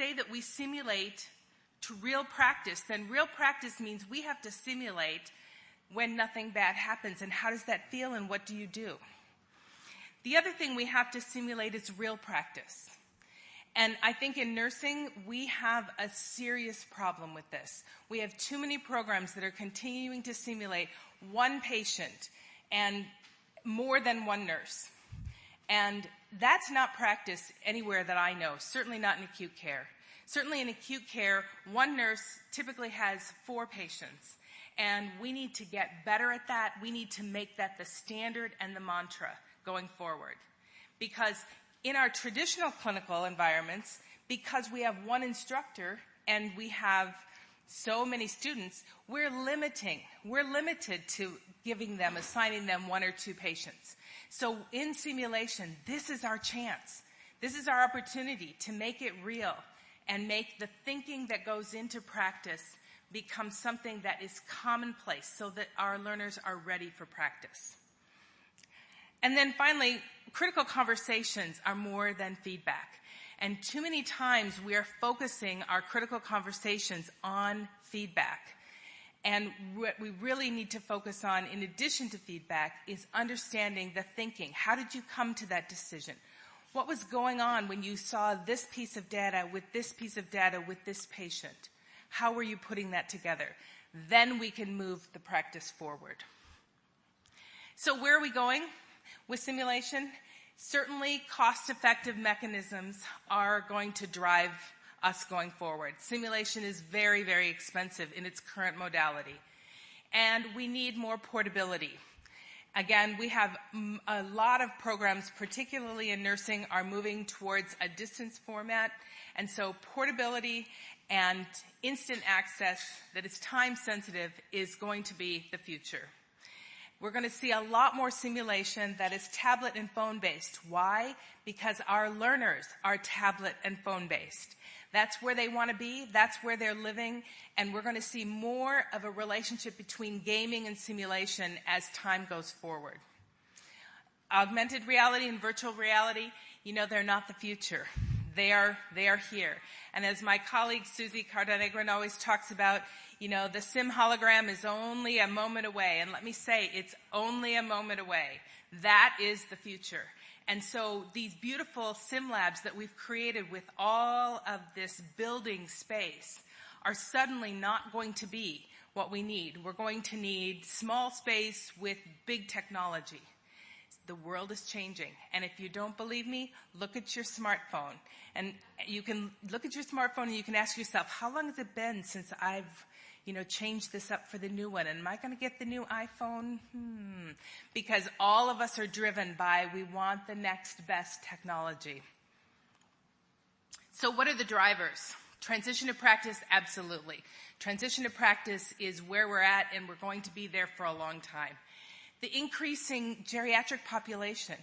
say that we simulate to real practice, then real practice means we have to simulate when nothing bad happens. And how does that feel and what do you do? The other thing we have to simulate is real practice. And I think in nursing, we have a serious problem with this. We have too many programs that are continuing to simulate one patient and more than one nurse. And that's not practice anywhere that I know, certainly not in acute care. Certainly in acute care, one nurse typically has 4 patients. And we need to get better at that. We need to make that the standard and the mantra going forward. Because in our traditional clinical environments, because we have one instructor and we have so many students, we're limited to assigning them 1 or 2 patients. So in simulation, this is our chance. This is our opportunity to make it real and make the thinking that goes into practice become something that is commonplace so that our learners are ready for practice. And then finally, critical conversations are more than feedback. And too many times we are focusing our critical conversations on feedback. And what we really need to focus on, in addition to feedback, is understanding the thinking. How did you come to that decision? What was going on when you saw this piece of data with this piece of data with this patient? How were you putting that together? Then we can move the practice forward. So where are we going with simulation? Certainly cost-effective mechanisms are going to drive us going forward. Simulation is very, very expensive in its current modality. And we need more portability. Again, we have a lot of programs, particularly in nursing, are moving towards a distance format. And so portability and instant access that is time sensitive is going to be the future. We're going to see a lot more simulation that is tablet and phone based. Why? Because our learners are tablet and phone based. That's where they want to be, that's where they're living, and we're going to see more of a relationship between gaming and simulation as time goes forward. Augmented reality and virtual reality, they're not the future. They are here. And as my colleague Susie Cardanegrin always talks about, the sim hologram is only a moment away. And let me say, it's only a moment away. That is the future. And so these beautiful sim labs that we've created with all of this building space are suddenly not going to be what we need. We're going to need small space with big technology. The world is changing. And if you don't believe me, look at your smartphone. And you can look at your smartphone and you can ask yourself, how long has it been since I've changed this up for the new one? And am I going to get the new iPhone? Because all of us are driven by, we want the next best technology. So what are the drivers? Transition to practice, absolutely. Transition to practice is where we're at, and we're going to be there for a long time. The increasing geriatric population.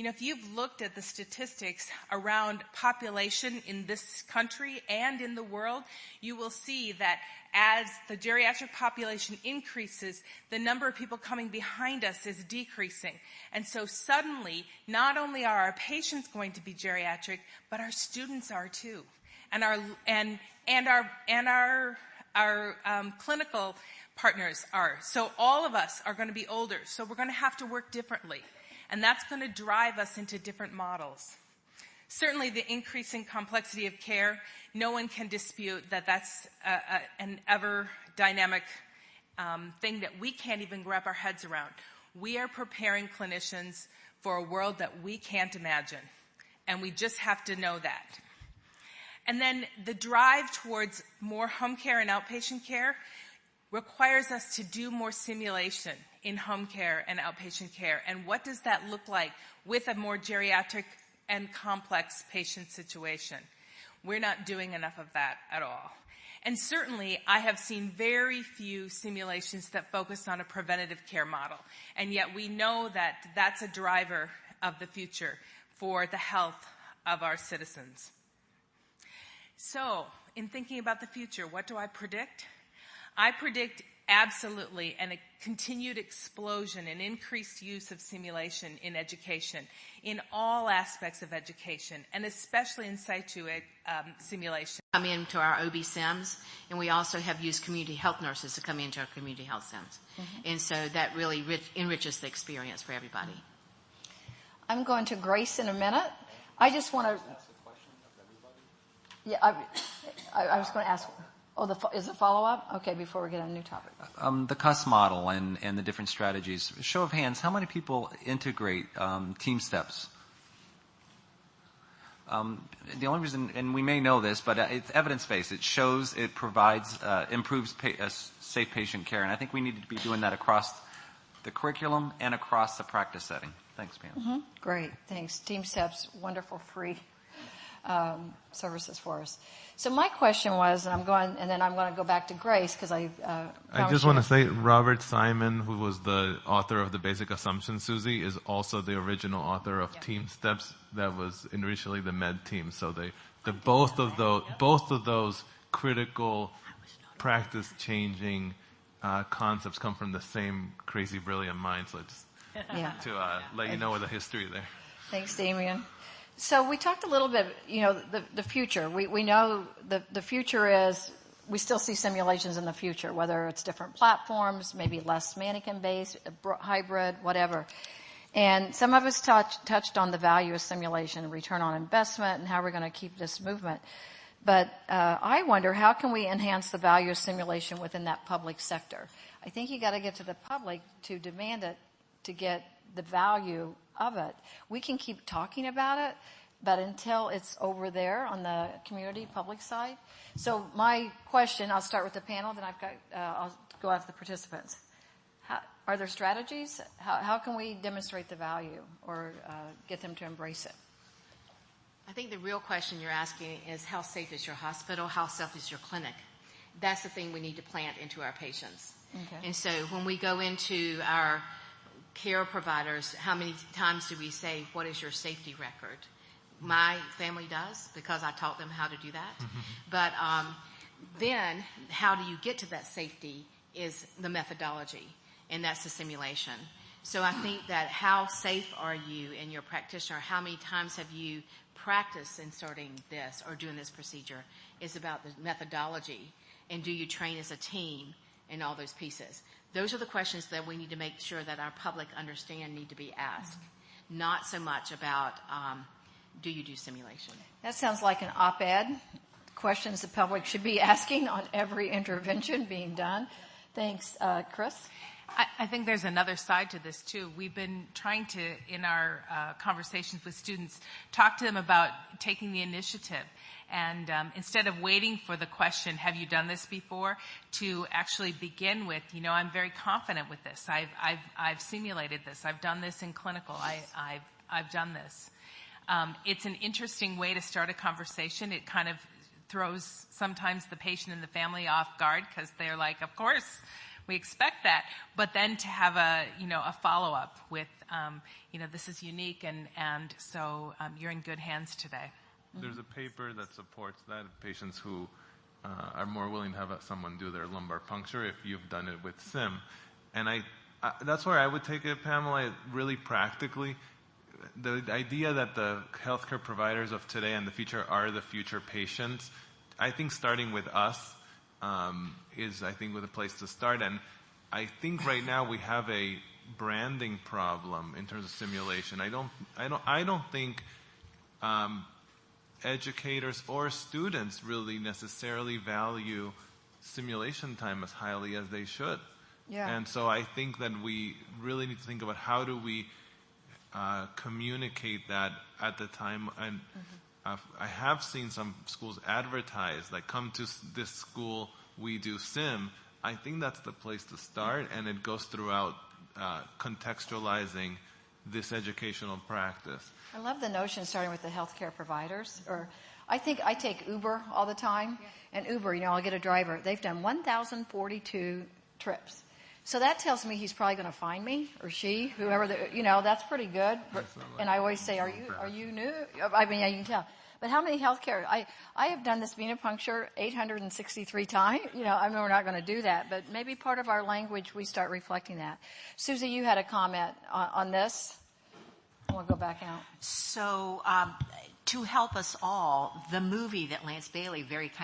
If you've looked at the statistics around population in this country and in the world, you will see that as the geriatric population increases, the number of people coming behind us is decreasing. And so suddenly, not only are our patients going to be geriatric, but our students are too. And our clinical partners are. So all of us are going to be older. So we're going to have to work differently. And that's going to drive us into different models. Certainly the increasing complexity of care, no one can dispute that that's an ever dynamic thing that we can't even wrap our heads around. We are preparing clinicians for a world that we can't imagine. And we just have to know that. And then the drive towards more home care and outpatient care requires us to do more simulation in home care and outpatient care. And what does that look like with a more geriatric and complex patient situation? We're not doing enough of that at all. And certainly, I have seen very few simulations that focus on a preventative care model. And yet we know that that's a driver of the future for the health of our citizens. So, in thinking about the future, what do I predict? I predict absolutely a continued explosion and increased use of simulation in education, in all aspects of education, and especially in situ simulation. Come into our OB Sims, and we also have used community health nurses to come into our community health Sims. And so that really enriches the experience for everybody. I'm going to Grace in a minute. I just want to... Yeah, I was going to ask... Oh, is the follow-up? Okay, before we get on a new topic. The CUS model and the different strategies. Show of hands, how many people integrate team steps? The only reason, and we may know this, but it's evidence-based. It shows, it provides, improves safe patient care. And I think we need to be doing that across the curriculum and across the practice setting. Thanks, Pam. Great, thanks. Team steps, wonderful free services for us. So my question was, and then I'm going to go back to Grace because I just want to say Robert Simon, who was the author of the Basic Assumptions, Susie, is also the original author of Team Steps that was initially the med team. So both of those critical practice changing concepts come from the same crazy brilliant mind. So just to let you know the history there. Thanks, Damien. So we talked a little bit, the future. We know the future is, we still see simulations in the future, whether it's different platforms, maybe less mannequin-based, hybrid, whatever. And some of us touched on the value of simulation, return on investment, and how we're going to keep this movement. But I wonder, how can we enhance the value of simulation within that public sector? I think you got to get to the public to demand it, to get the value of it. We can keep talking about it, but until it's over there on the community public side. So my question, I'll start with the panel, then I'll go after the participants. Are there strategies? How can we demonstrate the value or get them to embrace it? I think the real question you're asking is, how safe is your hospital? How safe is your clinic? That's the thing we need to plant into our patients. Okay. And so when we go into our care providers, how many times do we say, what is your safety record? My family does, because I taught them how to do that. But then how do you get to that safety is the methodology, and that's the simulation. So I think that how safe are you in your practitioner? How many times have you practiced inserting this or doing this procedure is about the methodology, and do you train as a team and all those pieces. Those are the questions that we need to make sure that our public understand need to be asked. Not so much about do you do simulation. That sounds like an op-ed. Questions the public should be asking on every intervention being done. Thanks, Chris. I think there's another side to this, too. We've been trying to, in our conversations with students, talk to them about taking the initiative. And instead of waiting for the question, have you done this before, to actually begin with, I'm very confident with this. I've simulated this. I've done this in clinical. I've done this. It's an interesting way to start a conversation. It kind of throws sometimes the patient and the family off guard because they're like, of course, we expect that. But then to have a follow-up with, this is unique, and so you're in good hands today. There's a paper that supports that, patients who are more willing to have someone do their lumbar puncture if you've done it with SIM. And that's where I would take it, Pamela, really practically. The idea that the healthcare providers of today and the future are the future patients, I think starting with us is, I think, with a place to start. And I think right now we have a branding problem in terms of simulation. I don't think educators or students really necessarily value simulation time as highly as they should. Yeah. And so I think that we really need to think about how do we communicate that at the time. And I have seen some schools advertise, like, come to this school, we do SIM. I think that's the place to start, and it goes throughout contextualizing this educational practice. I love the notion starting with the healthcare providers. Or I think I take Uber all the time, and Uber, I'll get a driver. They've done 1,042 trips. So that tells me he's probably going to find me, or she, whoever, that's pretty good. And I always say, are you new? I mean, yeah, you can tell. But how many healthcare? I have done this venipuncture 863 times. I know we're not going to do that, but maybe part of our language we start reflecting that. Susie, you had a comment on this. We'll go back out. So to help us all, the movie that Lance Bailey very kindly